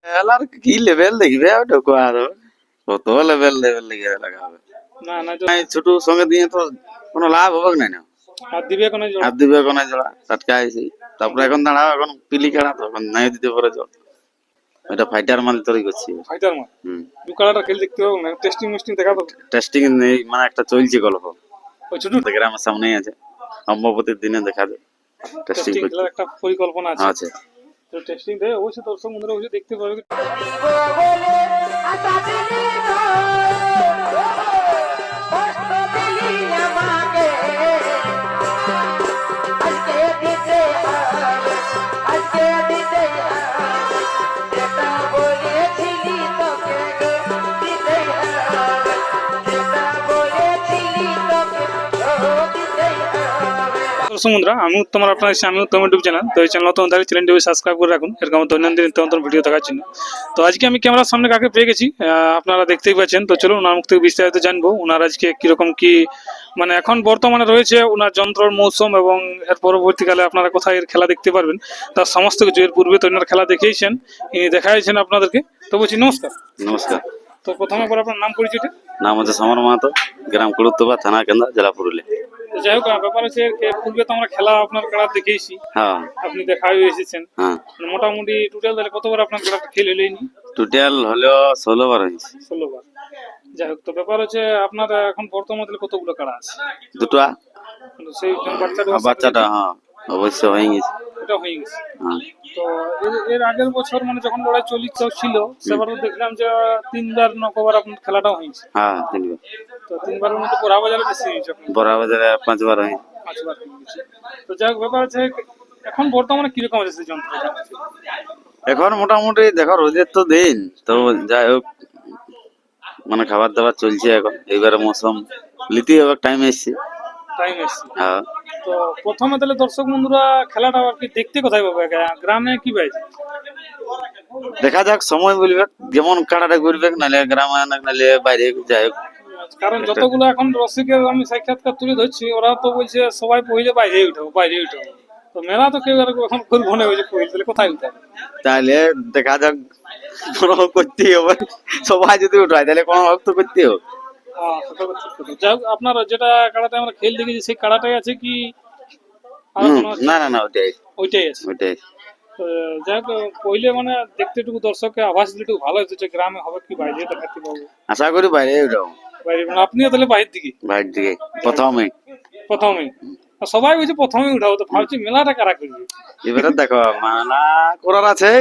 খেলার কি লেভেল দেখবে ঢোকো আর কত লেভেল লেভেল লেগে লাগাবে না না ছোট সঙ্গে দিয়ে তো কোনো লাভ হবে না। হাত দিবে কোনো জোর হাত দিবে কোনে জোড়া টাটকা আইছি তারপরে এখন দাঁড়াও এখন পিলি কাড়া তো এখন নাই দিতে পারে জল এটা ফাইটার মাল তৈরি করছি ফাইটার মার দু কালারটা খেল দেখতে হবে না টেস্টিং মেস্টিং দেখা তো টেস্টিং নেই মানে একটা চলছে গল্প ওই ছোট গ্রামের সামনেই আছে অম্বপতির দিনে দেখা যায় টেস্টিং টেস্টিং খেলার একটা পরিকল্পনা আছে আছে তো টেস্টিং দেয় অবশ্যই দর্শক বন্ধুরা অবশ্যই দেখতে পাবে দর্শক বন্ধুরা আমি উত্তম আর আপনার আমি উত্তম ইউটিউব চ্যানেল তো এই চ্যানেল নতুন তাহলে চ্যানেলটি সাবস্ক্রাইব করে রাখুন এরকম দৈনন্দিন নিত্য নতুন ভিডিও দেখার জন্য। তো আজকে আমি ক্যামেরার সামনে কাকে পেয়ে গেছি আপনারা দেখতেই পাচ্ছেন। তো চলুন ওনার মুখ থেকে বিস্তারিত জানবো ওনার আজকে কিরকম কি মানে এখন বর্তমানে রয়েছে ওনার যন্ত্রর মৌসুম এবং এর পরবর্তীকালে আপনারা কোথায় এর খেলা দেখতে পারবেন তার সমস্ত কিছু। এর পূর্বে তো ওনার খেলা দেখিয়েছেন, ইনি দেখাইছেন আপনাদেরকে। তো বলছি নমস্কার। নমস্কার। তো প্রথমে একবার আপনার নাম পরিচয়টা। নাম হচ্ছে সমর মাহাতো, গ্রাম কুলুত্তবা, থানা কেন্দ্রা, জেলা পুরুলিয়া। যাই হোক ব্যাপার হচ্ছে পূর্বে তো আমরা খেলা আপনার কাড়া দেখেছি, হ্যাঁ আপনি দেখাও এসেছেন। হ্যাঁ মোটামুটি টোটাল তাহলে কতবার আপনার কাড়া খেল হলেনি? টোটাল হলো 16 বার হয়েছে। 16 বার। যাই হোক তো ব্যাপার হচ্ছে আপনার এখন বর্তমানে কতগুলো কাড়া আছে? দুটো। সেই বাচ্চাটা হ্যাঁ অবশ্যই হয়ে গেছে, এটা হয়ে গেছে। হ্যাঁ। তো এর আগের বছর মানে যখন লড়াই ছিল সেবার দেখলাম যে 3বার নকবার আপনার খেলাটাও হয়েছে। হ্যাঁ 3বার। তো 3বারের মধ্যে বড়া বাজারে বেশি হয়েছে, বড়া বাজারে 5 বার হয়েছে। 5বার হয়েছে। তো যাই হোক ব্যাপার হচ্ছে এখন বর্তমানে কিরকম আছে সেই যন্ত্র? এখন মোটামুটি দেখো রোদের তো দিন তো যাই হোক মানে খাবার দাবার চলছে এখন। এইবারে মৌসুম লিতে হবে, টাইম এসছে। হ্যাঁ। তো প্রথমে তাহলে দর্শক বন্ধুরা খেলাটা আর কি দেখতে কোথায় পাবে? গ্রামে কি পাইছে? দেখা যাক সময় বলবে যেমন কাড়াটা ঘুরবে, নাহলে গ্রামে নাহলে বাইরে যাই হোক। কারণ যতগুলো এখন রসিকের আমি সাক্ষাৎকার তুলে ধরছি ওরা তো বলছে সবাই পहिले বাইরে উঠাবো বাইরে উঠাবো। তো মেলা তো কেউ এখন ঘুরবো না, হয়েছে পहिले তাহলে কোথায় উঠাবে? তাহলে দেখা যাক কোনো করতেই হবে, সবাই যদি উঠায় তাহলে কোনো তো করতেই হবে। যাই হোক আপনার যেটা কাড়াটা আমরা খেল দেখেছি সেই কাড়াটাই আছে কি? না না না ওইটাই আছে। যাই হোক পहिले মানে দেখতে একটু দর্শককে আভাস দিলে একটু ভালো হতো যে গ্রামে হবে কি বাইরে দেখাতে পাবো। আশা করি বাইরে উঠাবো। বাইরে মানে আপনিও তাহলে বাইরের দিকে? বাইরের দিকে প্রথমে সবাই বলছে প্রথমে উঠাবো, তো ভাবছি মেলাটা কারা করবে। এবারে দেখো মেলা করার আছে,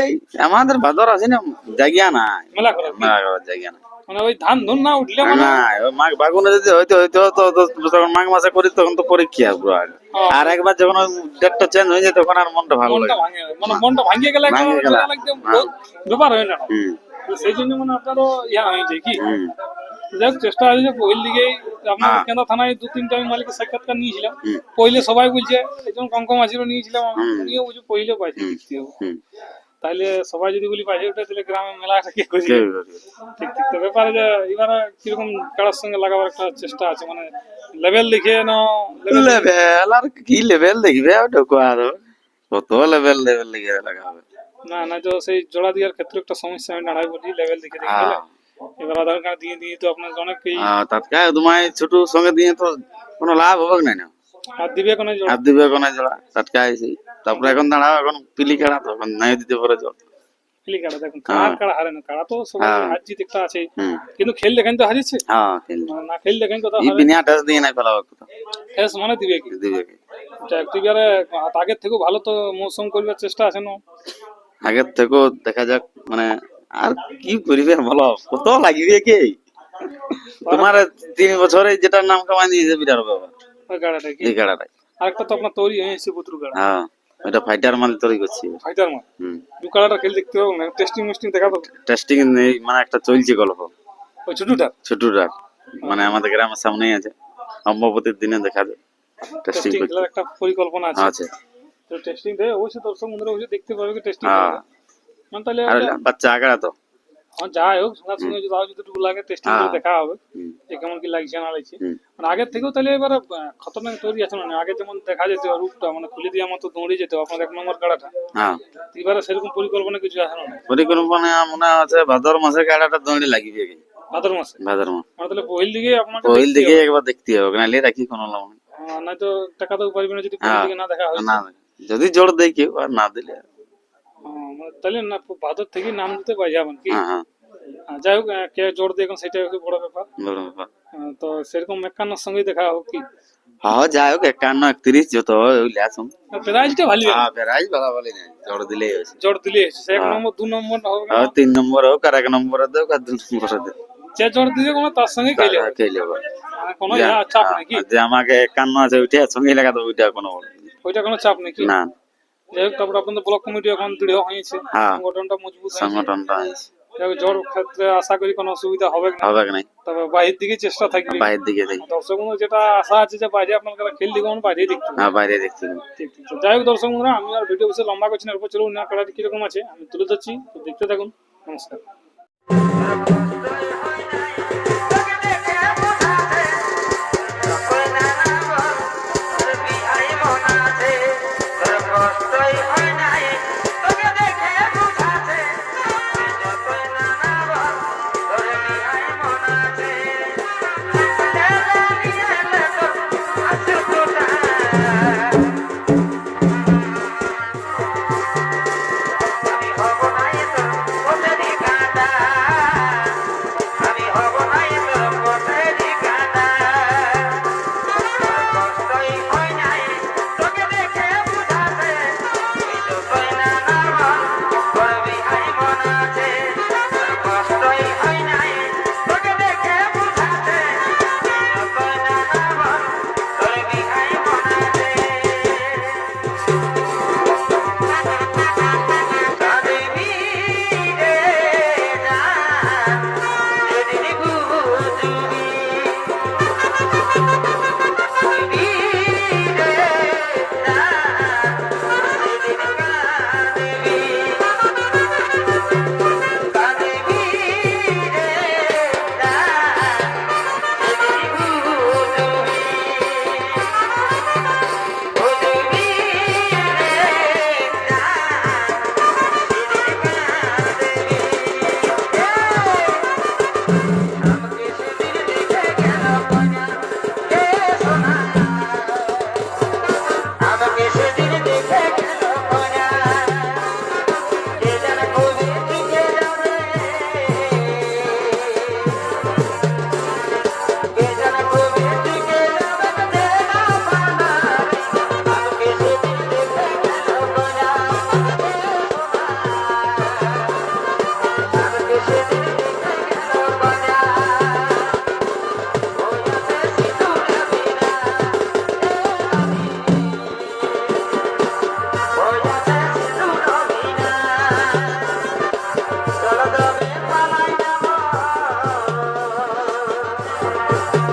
আমাদের ভাদর আছে না জায়গা নাই মেলা করার জায়গা নাই। মানে ওই ধান ধুন না উঠলে মানে মাঘ ফাগুনে যদি হইতে তখন মাঘ মাসে করি তখন তো পরীক্ষা পুরো। আর একবার যখন ডেটটা চেঞ্জ হয়ে যায় তখন আর মনটা ভালো লাগে, মানে মনটা ভাঙিয়ে গেলে ব্যাপার হয় না। সেই জন্য মানে আপনারও ইয়া হয়ে যায় কি। যাই হোক চেষ্টা আছে যে পহিল দিকেই আপনার কেন্দ্র থানায় 2-3টা আমি মালিকের সাক্ষাৎকার নিয়েছিলাম। পहिले সবাই বলছে একজন কম আছিল নিয়েছিলাম, উনিও বলছে পहिले পাইছে দেখতে হবে। তাহলে সবাই যদি বলি পাইছে ওটা তাহলে গ্রামে মেলাটা কে করবে? ঠিক ঠিক। তো ব্যাপারে যে এবারে কিরকম কারার সঙ্গে লাগাবার একটা চেষ্টা আছে, মানে লেভেল দেখে না লেভেল আর কি লেভেল দেখবে ঢোকো আর কত লেভেল লেভেল লেগে লাগাবে। না তো সেই জোড়া দেওয়ার ক্ষেত্রে একটা সমস্যা আমি দাঁড়াই বলি লেভেল দেখে দেখে এবার আধার কার্ড দিয়ে তো আপনার অনেককেই তাৎকাল তোমায় ছোট সঙ্গে দিয়ে তো কোনো লাভ হবে না। হাত দিবে কোনো জোড়া টাটকা আইছি তারপরে এখন দাঁড়াও এখন পিলি কাড়া তো এখন নাই দিতে পারে জল। পিলি কাড়া দেখুন কাড়া হারে না, কাড়া তো সবাই হার জিত একটা আছে, কিন্তু খেল দেখেন তো হারিয়েছে। হ্যাঁ খেল না খেল দেখেন কথা হবে বিনা টাচ দিয়ে না ফেলা হবে কথা। টেস মানে দিবে কি একবারে আগের থেকে ভালো তো মৌসুম করবার চেষ্টা আছে না? আগের থেকেও দেখা যাক মানে আর কি করবে বলো, কত লাগবে কি তোমার 3 বছরে যেটার নাম কামাই নিয়েছে বিরাট বাবা ওই গাড়াটা কি এই গাড়াটাই। আরেকটা তো আপনার তৈরি হয়েছে পুত্র গাড়া। হ্যাঁ এটা ফাইটার মাল তৈরি করছি। ফাইটার মাল দু গাড়াটা খেল দেখতে হবে না, টেস্টিং মেস্টিং দেখা তো টেস্টিং নেই মানে একটা চলছে গল্প। ওই ছোটটা মানে আমাদের গ্রামের সামনেই আছে, অম্বপতির দিনে দেখা যায় টেস্টিং খেলার একটা পরিকল্পনা আছে। তো টেস্টিং দেয় অবশ্যই দর্শক বন্ধুরা অবশ্যই দেখতে পাবে কি টেস্টিং মানে তাহলে বাচ্চা আগাড়া তো যাই হোক সঙ্গে সঙ্গে যদি আরো যতটুকু লাগে টেস্টিং করে দেখা হবে হুম, যে কেমন কি লাগছে না লাগছে। হুম। মানে আগের থেকেও তাহলে এবার খতরনাক তৈরি আছে না, আগে যেমন দেখা যেত রূপটা মানে খুলে দিয়ে মতো দৌড়ে যেত আপনার 1 নম্বর কাড়াটা, হ্যাঁ এবারে সেরকম পরিকল্পনা কিছু আছে না পরিকল্পনা মনে আছে ভাদর মাসে গাড়াটা দৌড়ে লাগিবে কি ভাদর মাসে? ভাদর মাস মানে তাহলে পহিল দিকে আপনাকে ওইল দেখতে দিকে হবে। একবার দেখতে হবে নাহলে রাখি কোনো লাভ নেই। নাই তো টাকা তো পারবে না যদি পহিল হ্যাঁ দিকে না দেখা হয়েছে। না যদি জোর দেয় কেউ আর না দিলে মানে তাহলে না ভাদর থেকে নাম দিতে পাই যাবেন কি? হ্যাঁ হ্যাঁ যাই হোক কে জোর দিয়ে এখন সেটাই হচ্ছে বড় ব্যাপার। বড় ব্যাপার। তো সেরকম মেকানোর সঙ্গে দেখা হোক কি? হ্যাঁ যাই হোক 51 31 যত হয় ওইলে আসুন। প্রাইজটা ভালো হ্যাঁ প্রাইজ ভালো বলি না জোর দিলেই হয়েছে। জোর দিলে সে 1 হ্যাঁ। নম্বর 2 নম্বর হবে না। আর 3 নম্বর হোক আর 1 নম্বরে দেখ আর 2 নম্বরে দেখ যে জোর দিবে কোনো তার সঙ্গে খেলে হবে। খেলে হবে। মানে কোনো চাপ নেই কি? যে আমাকে 51 আছে ওইটা সঙ্গে লাগাতে ওইটা কোনো বড় ওইটা কোনো চাপ নেই কি? না যাই হোক তারপর আপনাদের ব্লক কমিটি এখন দৃঢ় হয়েছে, হ্যাঁ। সংগঠনটা মজবুত হয়েছে। সংগঠনটা আছে, যাই হোক, জোর ক্ষেত্রে আশা করি কোনো অসুবিধা হবে না। হবে কি নাই তবে বাইরের দিকে চেষ্টা থাকবে। বাইরের দিকে দেখি। দর্শক বন্ধু যেটা আশা আছে যে বাইরে আপনার খেল দিকে বাইরেই দেখতে হবে। হ্যাঁ বাইরে দেখছি। ঠিক ঠিক। তো যাই হোক দর্শক বন্ধুরা, আমি আর ভিডিও বেশি লম্বা করছি না, এরপর চলুন না খেলাটি কিরকম আছে আমি তুলে ধরছি, তো দেখতে থাকুন। নমস্কার।